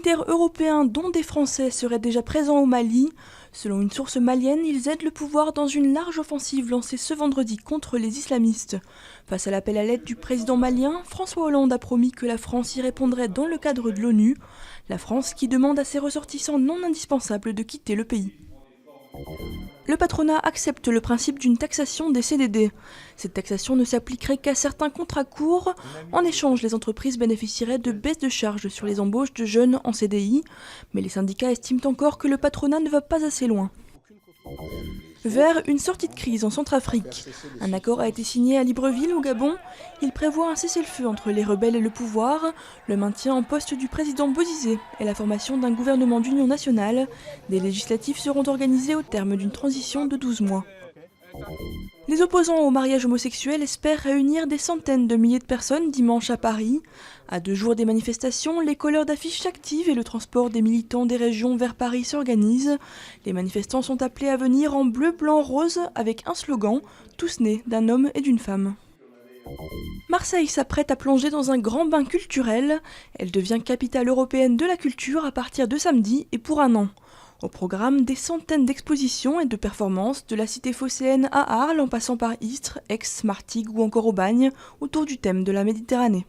militaires européens, dont des Français, seraient déjà présents au Mali. Selon une source malienne, ils aident le pouvoir dans une large offensive lancée ce vendredi contre les islamistes. Face à l'appel à l'aide du président malien, François Hollande a promis que la France y répondrait dans le cadre de l'ONU. La France qui demande à ses ressortissants non indispensables de quitter le pays. Le patronat accepte le principe d'une taxation des CDD. Cette taxation ne s'appliquerait qu'à certains contrats courts. En échange, les entreprises bénéficieraient de baisses de charges sur les embauches de jeunes en CDI. Mais les syndicats estiment encore que le patronat ne va pas assez loin. Vers une sortie de crise en Centrafrique. Un accord a été signé à Libreville, au Gabon. Il prévoit un cessez-le-feu entre les rebelles et le pouvoir, le maintien en poste du président Bozizé et la formation d'un gouvernement d'union nationale. Des législatives seront organisées au terme d'une transition de 12 mois. Les opposants au mariage homosexuel espèrent réunir des centaines de milliers de personnes dimanche à Paris. À 2 jours des manifestations, les colleurs d'affiches s'activent et le transport des militants des régions vers Paris s'organise. Les manifestants sont appelés à venir en bleu, blanc, rose avec un slogan « Tous nés d'un homme et d'une femme ». Marseille s'apprête à plonger dans un grand bain culturel. Elle devient capitale européenne de la culture à partir de samedi et pour un an. Au programme, des centaines d'expositions et de performances, de la cité phocéenne à Arles en passant par Istres, Aix, Martigues ou encore Aubagne, autour du thème de la Méditerranée.